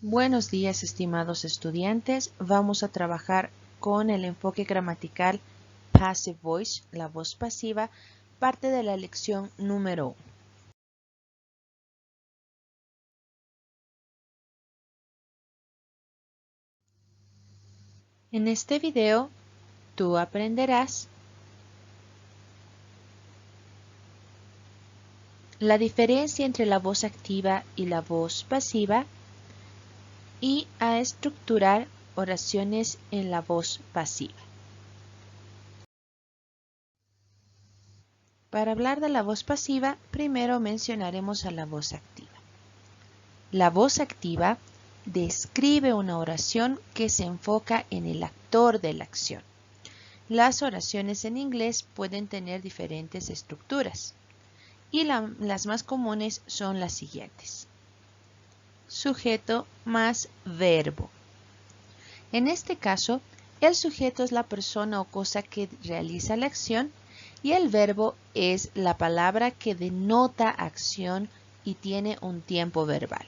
Buenos días, estimados estudiantes. Vamos a trabajar con el enfoque gramatical Passive Voice, la voz pasiva, parte de la lección número 1. En este video, tú aprenderás la diferencia entre la voz activa y la voz pasiva y a estructurar oraciones en la voz pasiva. Para hablar de la voz pasiva, primero mencionaremos a la voz activa. La voz activa describe una oración que se enfoca en el actor de la acción. Las oraciones en inglés pueden tener diferentes estructuras y las más comunes son las siguientes. Sujeto más verbo. En este caso, el sujeto es la persona o cosa que realiza la acción y el verbo es la palabra que denota acción y tiene un tiempo verbal.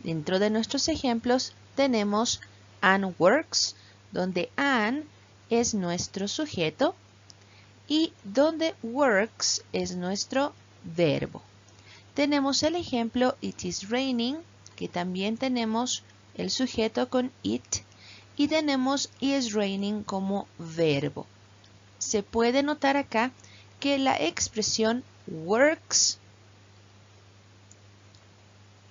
Dentro de nuestros ejemplos tenemos Anne works, donde Anne es nuestro sujeto y donde works es nuestro verbo. Tenemos el ejemplo It is raining, que también tenemos el sujeto con it y tenemos is raining como verbo. Se puede notar acá que la expresión works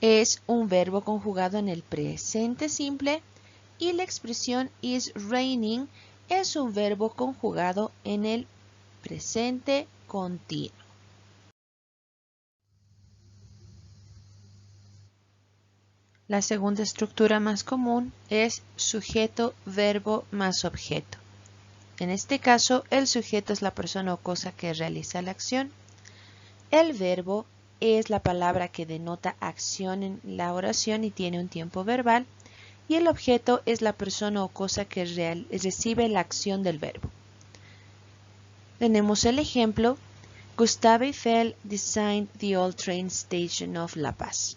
es un verbo conjugado en el presente simple y la expresión is raining es un verbo conjugado en el presente continuo. La segunda estructura más común es sujeto, verbo más objeto. En este caso, el sujeto es la persona o cosa que realiza la acción. El verbo es la palabra que denota acción en la oración y tiene un tiempo verbal. Y el objeto es la persona o cosa que recibe la acción del verbo. Tenemos el ejemplo, Gustave Eiffel designed the old train station of La Paz.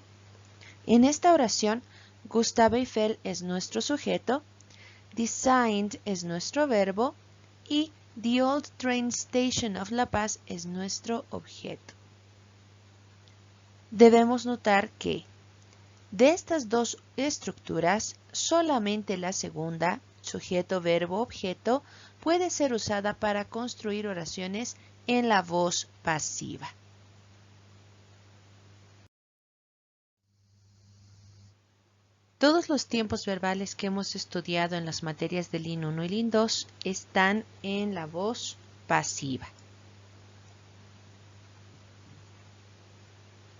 En esta oración, Gustave Eiffel es nuestro sujeto, designed es nuestro verbo y the old train station of La Paz es nuestro objeto. Debemos notar que de estas dos estructuras, solamente la segunda, sujeto, verbo, objeto, puede ser usada para construir oraciones en la voz pasiva. Todos los tiempos verbales que hemos estudiado en las materias de LIN 1 y LIN 2 están en la voz pasiva.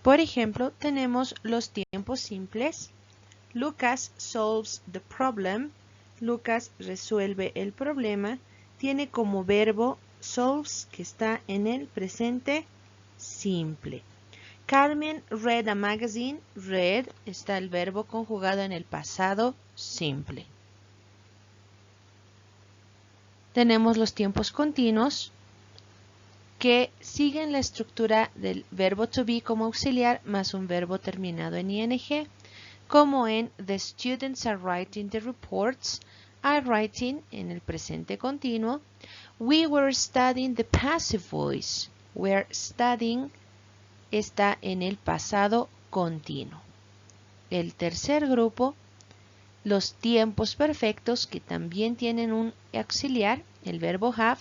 Por ejemplo, tenemos los tiempos simples. Lucas solves the problem. Lucas resuelve el problema. Tiene como verbo solves, que está en el presente simple. Carmen read a magazine. Read está el verbo conjugado en el pasado simple. Tenemos los tiempos continuos que siguen la estructura del verbo to be como auxiliar más un verbo terminado en ing, como en The students are writing the reports, are writing en el presente continuo. We were studying the passive voice, were studying está en el pasado continuo. El tercer grupo, los tiempos perfectos que también tienen un auxiliar, el verbo have,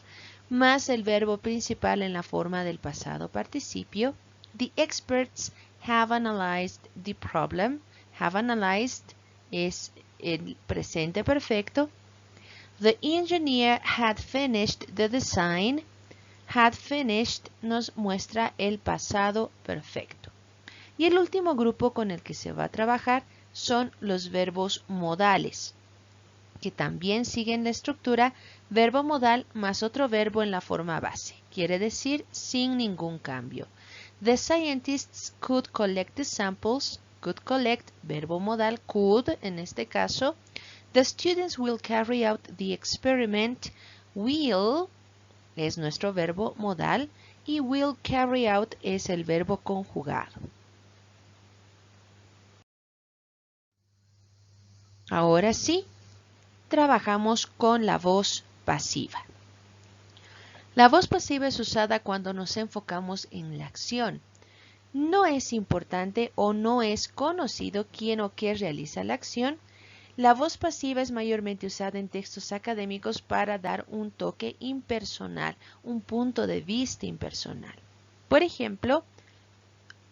más el verbo principal en la forma del pasado participio. The experts have analyzed the problem. Have analyzed es el presente perfecto. The engineer had finished the design. Had finished nos muestra el pasado perfecto. Y el último grupo con el que se va a trabajar son los verbos modales, que también siguen la estructura verbo modal más otro verbo en la forma base, quiere decir sin ningún cambio. The scientists could collect the samples, could collect, verbo modal, could en este caso. The students will carry out the experiment, will es nuestro verbo modal y will carry out es el verbo conjugado. Ahora sí, trabajamos con la voz pasiva. La voz pasiva es usada cuando nos enfocamos en la acción. No es importante o no es conocido quién o qué realiza la acción. La voz pasiva es mayormente usada en textos académicos para dar un toque impersonal, un punto de vista impersonal. Por ejemplo,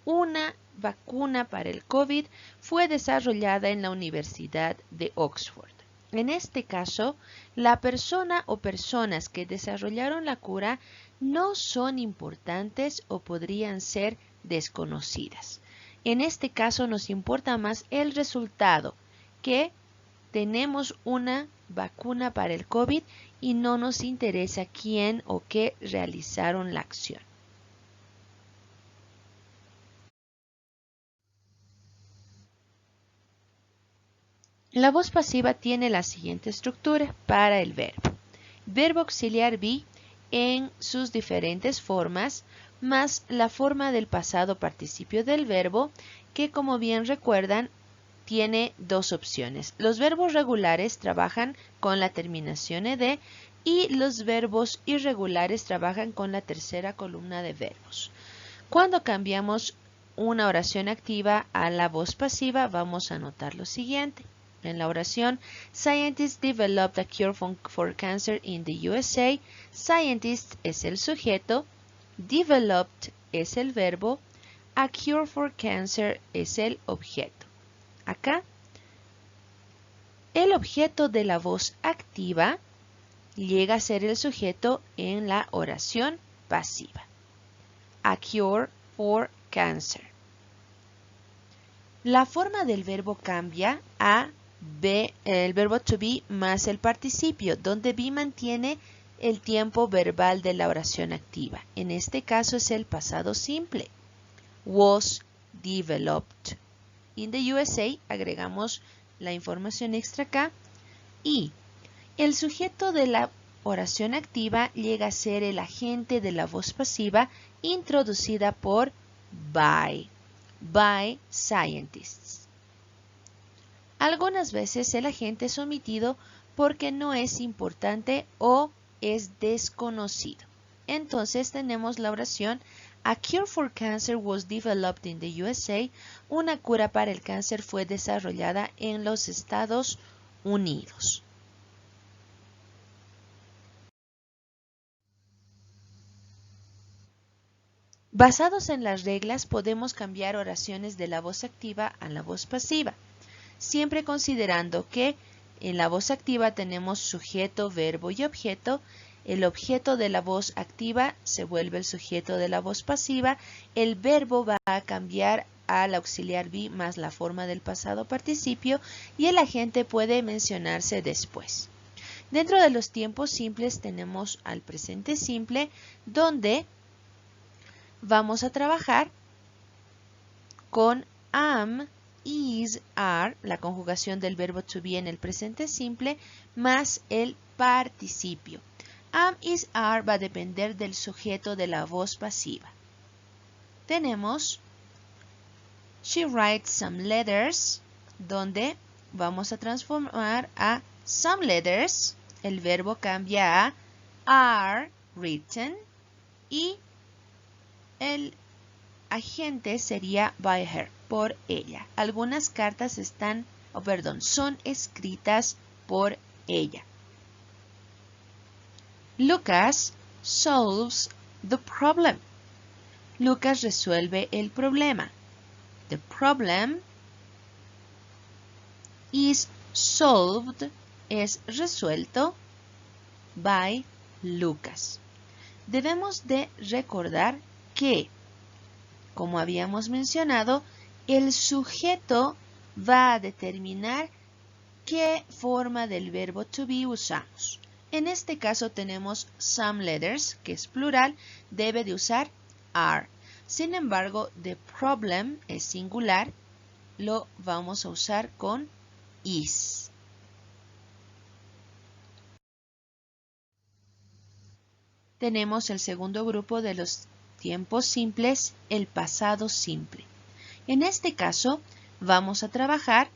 una vacuna para el COVID fue desarrollada en la Universidad de Oxford. En este caso, la persona o personas que desarrollaron la cura no son importantes o podrían ser desconocidas. En este caso nos importa más el resultado, que tenemos una vacuna para el COVID y no nos interesa quién o qué realizaron la acción. La voz pasiva tiene la siguiente estructura para el verbo. Verbo auxiliar be en sus diferentes formas, más la forma del pasado participio del verbo, que como bien recuerdan, tiene dos opciones. Los verbos regulares trabajan con la terminación ed y los verbos irregulares trabajan con la tercera columna de verbos. Cuando cambiamos una oración activa a la voz pasiva, vamos a notar lo siguiente. En la oración, Scientists developed a cure for cancer in the USA. Scientists es el sujeto, developed es el verbo, a cure for cancer es el objeto. Acá, el objeto de la voz activa llega a ser el sujeto en la oración pasiva. A cure for cancer. La forma del verbo cambia a be, el verbo to be más el participio, donde be mantiene el tiempo verbal de la oración activa. En este caso es el pasado simple. Was developed. In the USA agregamos la información extra acá y el sujeto de la oración activa llega a ser el agente de la voz pasiva introducida por by scientists. Algunas veces el agente es omitido porque no es importante o es desconocido. Entonces tenemos la oración A cure for cancer was developed in the USA. Una cura para el cáncer fue desarrollada en los Estados Unidos. Basados en las reglas, podemos cambiar oraciones de la voz activa a la voz pasiva, siempre considerando que en la voz activa tenemos sujeto, verbo y objeto. El objeto de la voz activa se vuelve el sujeto de la voz pasiva. El verbo va a cambiar al auxiliar be más la forma del pasado participio y el agente puede mencionarse después. Dentro de los tiempos simples tenemos al presente simple, donde vamos a trabajar con am, is, are, la conjugación del verbo to be en el presente simple, más el participio. Am, is, are va a depender del sujeto de la voz pasiva. Tenemos She writes some letters, donde vamos a transformar a some letters. El verbo cambia a are written y el agente sería by her, por ella. Algunas cartas son escritas por ella. Lucas solves the problem. Lucas resuelve el problema. The problem is solved, es resuelto by Lucas. Debemos de recordar que, como habíamos mencionado, el sujeto va a determinar qué forma del verbo to be usamos. En este caso tenemos some letters, que es plural, debe de usar are. Sin embargo, the problem es singular, lo vamos a usar con is. Tenemos el segundo grupo de los tiempos simples, el pasado simple. En este caso, vamos a trabajar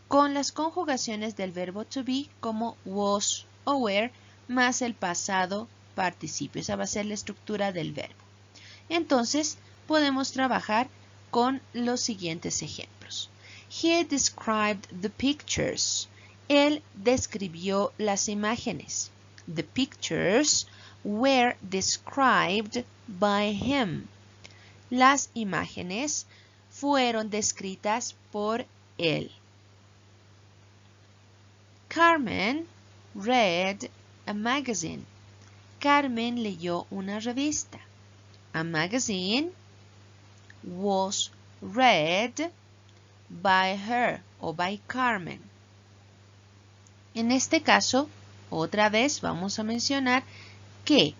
con las conjugaciones del verbo to be como was o were más el pasado participio. Esa va a ser la estructura del verbo. Entonces, podemos trabajar con los siguientes ejemplos. He described the pictures. Él describió las imágenes. The pictures were described by him. Las imágenes fueron descritas por él. Carmen read a magazine. Carmen leyó una revista. A magazine was read by her o by Carmen. En este caso, otra vez vamos a mencionar que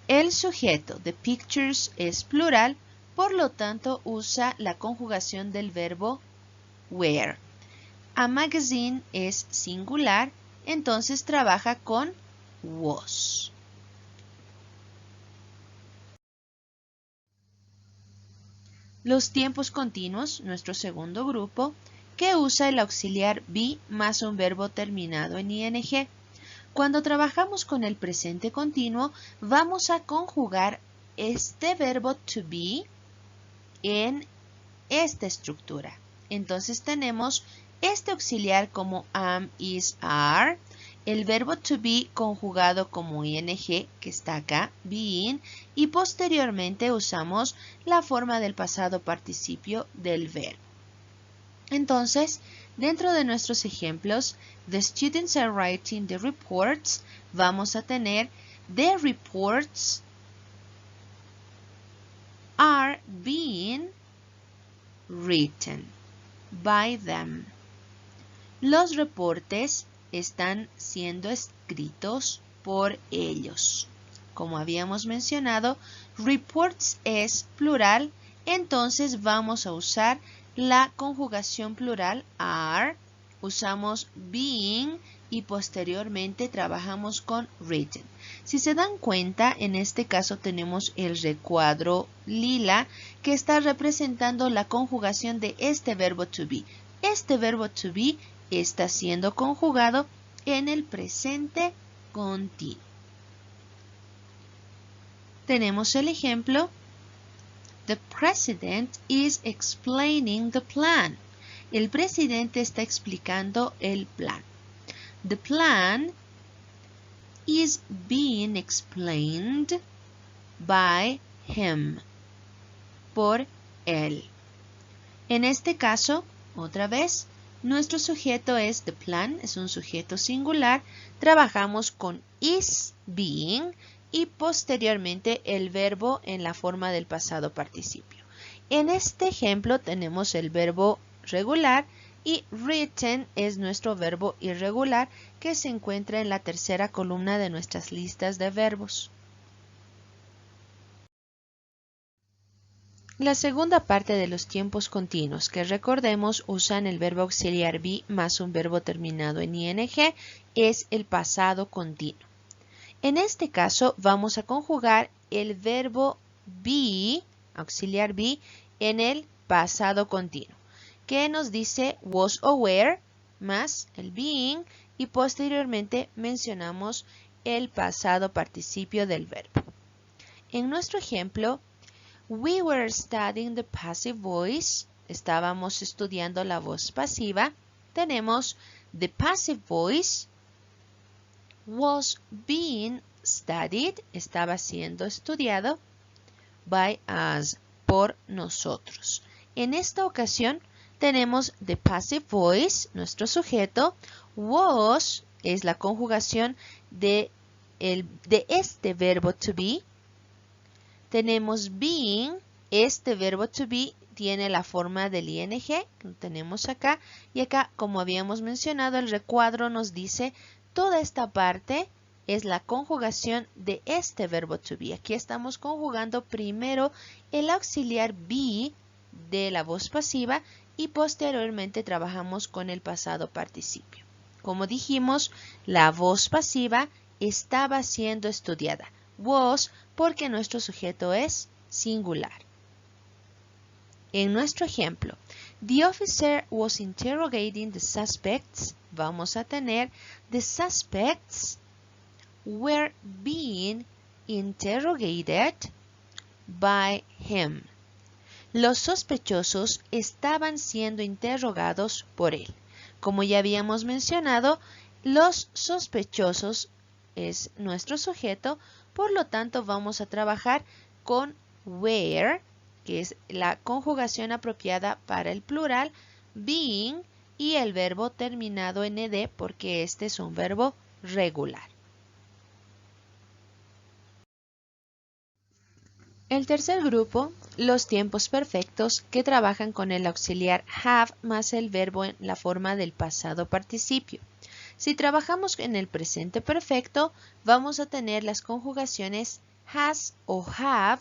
el sujeto de pictures es plural, por lo tanto usa la conjugación del verbo were. A magazine es singular, entonces trabaja con was. Los tiempos continuos, nuestro segundo grupo, que usa el auxiliar be más un verbo terminado en ing. Cuando trabajamos con el presente continuo, vamos a conjugar este verbo to be en esta estructura. Entonces tenemos este auxiliar como am, is, are, el verbo to be conjugado como ing, que está acá, being, y posteriormente usamos la forma del pasado participio del verbo. Entonces, dentro de nuestros ejemplos, the students are writing the reports, vamos a tener the reports are being written by them. Los reportes están siendo escritos por ellos. Como habíamos mencionado, reports es plural, entonces vamos a usar la conjugación plural are, usamos being y posteriormente trabajamos con written. Si se dan cuenta, en este caso tenemos el recuadro lila que está representando la conjugación de este verbo to be. Este verbo to be está siendo conjugado en el presente continuo. Tenemos el ejemplo. The president is explaining the plan. El presidente está explicando el plan. The plan is being explained by him. Por él. En este caso, otra vez, nuestro sujeto es the plan, es un sujeto singular. Trabajamos con is being y posteriormente el verbo en la forma del pasado participio. En este ejemplo tenemos el verbo regular y written es nuestro verbo irregular que se encuentra en la tercera columna de nuestras listas de verbos. La segunda parte de los tiempos continuos que recordemos usan el verbo auxiliar be más un verbo terminado en ing es el pasado continuo. En este caso vamos a conjugar el verbo be, auxiliar be, en el pasado continuo, que nos dice was o were más el being y posteriormente mencionamos el pasado participio del verbo. En nuestro ejemplo, we were studying the passive voice, estábamos estudiando la voz pasiva, tenemos the passive voice was being studied, estaba siendo estudiado by us, por nosotros. En esta ocasión tenemos the passive voice, nuestro sujeto, was es la conjugación de este verbo to be. Tenemos being, este verbo to be tiene la forma del ing, que lo tenemos acá, y acá, como habíamos mencionado, el recuadro nos dice toda esta parte es la conjugación de este verbo to be. Aquí estamos conjugando primero el auxiliar be de la voz pasiva y posteriormente trabajamos con el pasado participio. Como dijimos, la voz pasiva estaba siendo estudiada. Was porque nuestro sujeto es singular. En nuestro ejemplo, The officer was interrogating the suspects. Vamos a tener the suspects were being interrogated by him. Los sospechosos estaban siendo interrogados por él. Como ya habíamos mencionado, los sospechosos es nuestro sujeto, por lo tanto vamos a trabajar con were, que es la conjugación apropiada para el plural, being y el verbo terminado en ed porque este es un verbo regular. El tercer grupo, los tiempos perfectos que trabajan con el auxiliar have más el verbo en la forma del pasado participio. Si trabajamos en el presente perfecto, vamos a tener las conjugaciones has o have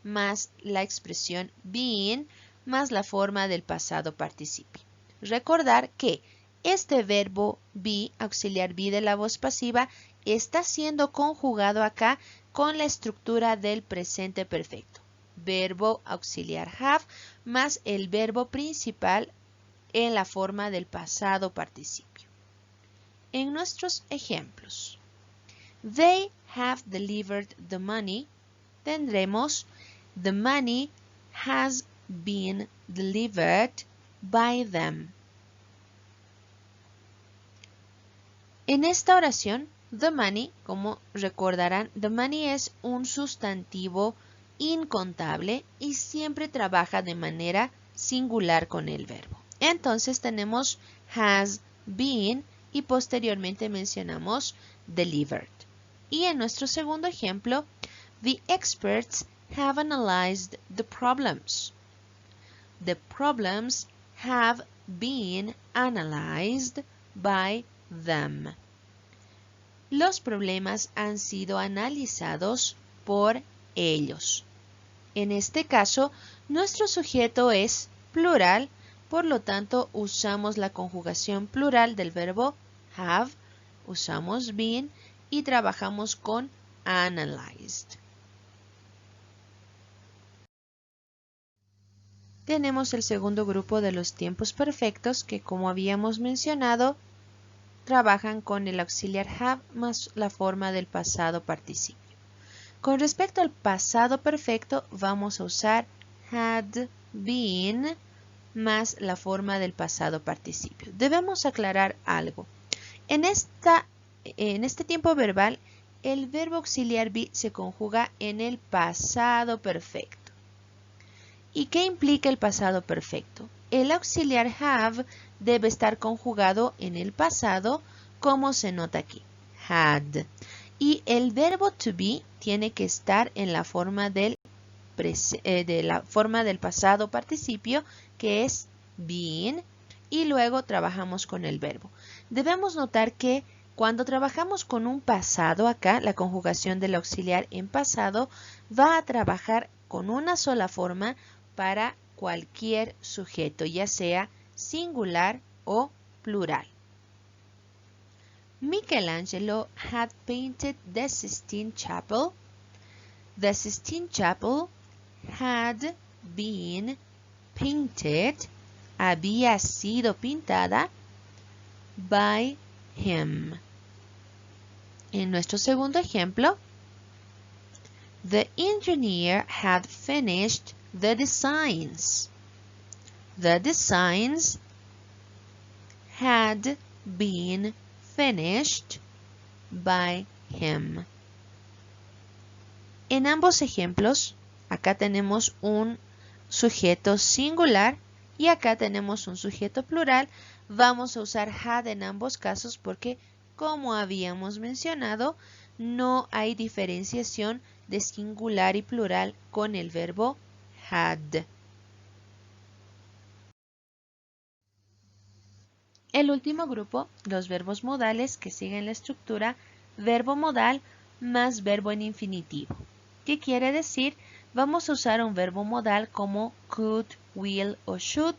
más la expresión been más la forma del pasado participio. Recordar que este verbo be, auxiliar be de la voz pasiva, está siendo conjugado acá con la estructura del presente perfecto. Verbo auxiliar have más el verbo principal en la forma del pasado participio. En nuestros ejemplos, they have delivered the money, tendremos the money has been delivered by them. En esta oración, the money, como recordarán, the money es un sustantivo incontable y siempre trabaja de manera singular con el verbo. Entonces tenemos has been y posteriormente mencionamos delivered. Y en nuestro segundo ejemplo, the experts have analyzed the problems. The problems have been analyzed by them. Los problemas han sido analizados por ellos. En este caso, nuestro sujeto es plural, por lo tanto usamos la conjugación plural del verbo have, usamos been y trabajamos con analyzed. Tenemos el segundo grupo de los tiempos perfectos que, como habíamos mencionado, trabajan con el auxiliar have más la forma del pasado participio. Con respecto al pasado perfecto, vamos a usar had been más la forma del pasado participio. Debemos aclarar algo. En este tiempo verbal, el verbo auxiliar be se conjuga en el pasado perfecto. ¿Y qué implica el pasado perfecto? El auxiliar have debe estar conjugado en el pasado, como se nota aquí, had. Y el verbo to be tiene que estar en la forma del pasado participio, que es been, y luego trabajamos con el verbo. Debemos notar que cuando trabajamos con un pasado acá, la conjugación del auxiliar en pasado va a trabajar con una sola forma para cualquier sujeto, ya sea singular o plural. Michelangelo had painted the Sistine Chapel. The Sistine Chapel had been painted, había sido pintada by him. En nuestro segundo ejemplo, the engineer had finished the designs. The designs had been finished by him. En ambos ejemplos, acá tenemos un sujeto singular y acá tenemos un sujeto plural. Vamos a usar had en ambos casos porque, como habíamos mencionado, no hay diferenciación de singular y plural con el verbo had. El último grupo, los verbos modales que siguen la estructura verbo modal más verbo en infinitivo. ¿Qué quiere decir? Vamos a usar un verbo modal como could, will o should,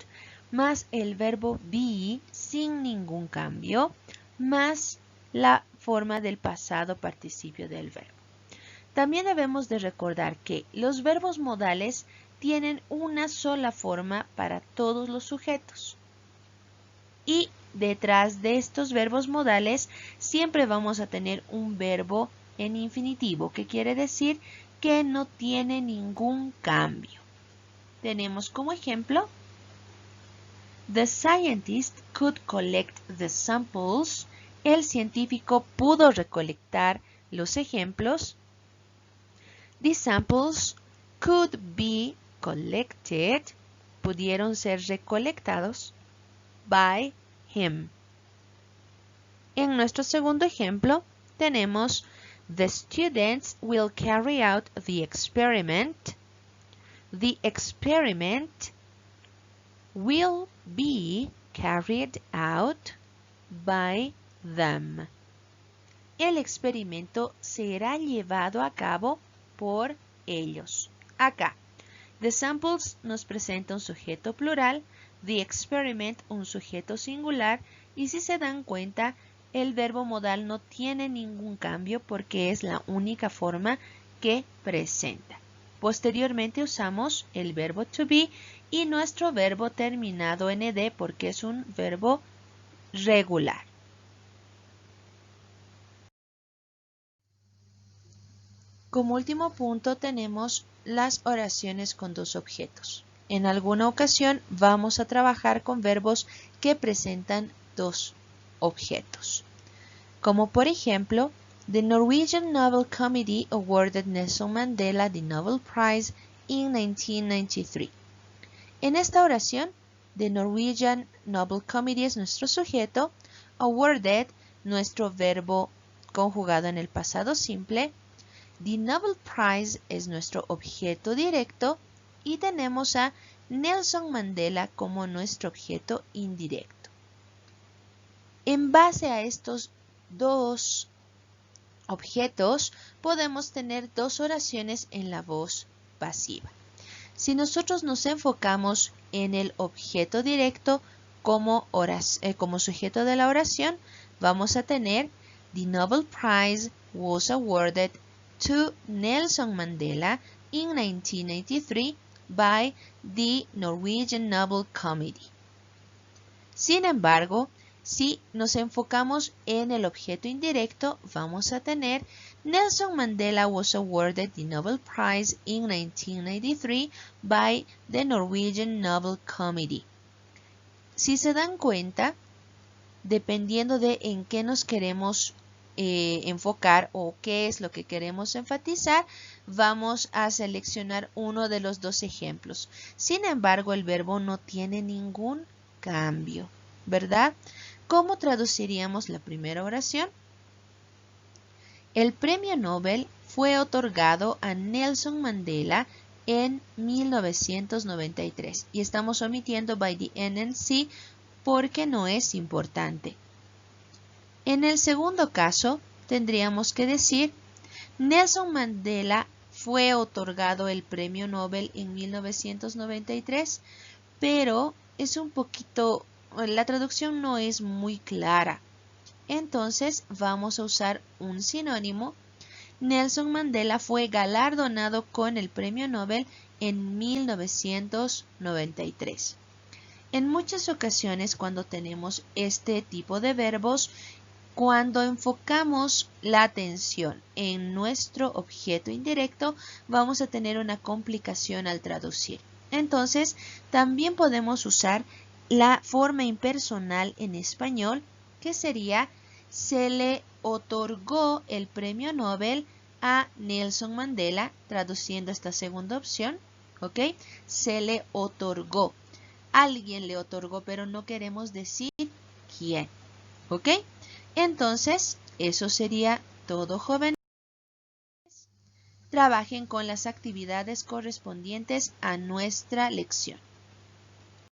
más el verbo be sin ningún cambio, más la forma del pasado participio del verbo. También debemos de recordar que los verbos modales tienen una sola forma para todos los sujetos. Y detrás de estos verbos modales siempre vamos a tener un verbo en infinitivo, que quiere decir que no tiene ningún cambio. Tenemos como ejemplo: The scientist could collect the samples. El científico pudo recolectar los ejemplos. The samples could be collected. Pudieron ser recolectados by him. En nuestro segundo ejemplo tenemos: The students will carry out the experiment. The experiment will be carried out by them. El experimento será llevado a cabo por ellos. Acá, the samples nos presenta un sujeto plural, the experiment un sujeto singular, y si se dan cuenta, el verbo modal no tiene ningún cambio porque es la única forma que presenta. Posteriormente usamos el verbo to be y nuestro verbo terminado en ed porque es un verbo regular. Como último punto tenemos las oraciones con dos objetos. En alguna ocasión vamos a trabajar con verbos que presentan dos objetos. Como por ejemplo, the Norwegian Nobel Committee awarded Nelson Mandela the Nobel Prize in 1993. En esta oración, the Norwegian Nobel Committee es nuestro sujeto, awarded nuestro verbo conjugado en el pasado simple, the Nobel Prize es nuestro objeto directo y tenemos a Nelson Mandela como nuestro objeto indirecto. En base a estos dos objetos podemos tener dos oraciones en la voz pasiva. Si nosotros nos enfocamos en el objeto directo como sujeto de la oración, vamos a tener the Nobel Prize was awarded to Nelson Mandela in 1983 by the Norwegian Nobel Committee. Sin embargo, si nos enfocamos en el objeto indirecto, vamos a tener Nelson Mandela was awarded the Nobel Prize in 1993 by the Norwegian Nobel Committee. Si se dan cuenta, dependiendo de en qué nos queremos enfocar o qué es lo que queremos enfatizar, vamos a seleccionar uno de los dos ejemplos. Sin embargo, el verbo no tiene ningún cambio, ¿verdad? ¿Cómo traduciríamos la primera oración? El premio Nobel fue otorgado a Nelson Mandela en 1993 y estamos omitiendo by the NNC porque no es importante. En el segundo caso, tendríamos que decir Nelson Mandela fue otorgado el premio Nobel en 1993, pero es un poquito, la traducción no es muy clara. Entonces vamos a usar un sinónimo. Nelson Mandela fue galardonado con el premio Nobel en 1993. En muchas ocasiones cuando tenemos este tipo de verbos, cuando enfocamos la atención en nuestro objeto indirecto, vamos a tener una complicación al traducir. Entonces, también podemos usar la forma impersonal en español, que sería: se le otorgó el premio Nobel a Nelson Mandela, traduciendo esta segunda opción, ¿ok? Se le otorgó. Alguien le otorgó, pero no queremos decir quién, ¿ok? Entonces, eso sería todo, jóvenes. Trabajen con las actividades correspondientes a nuestra lección.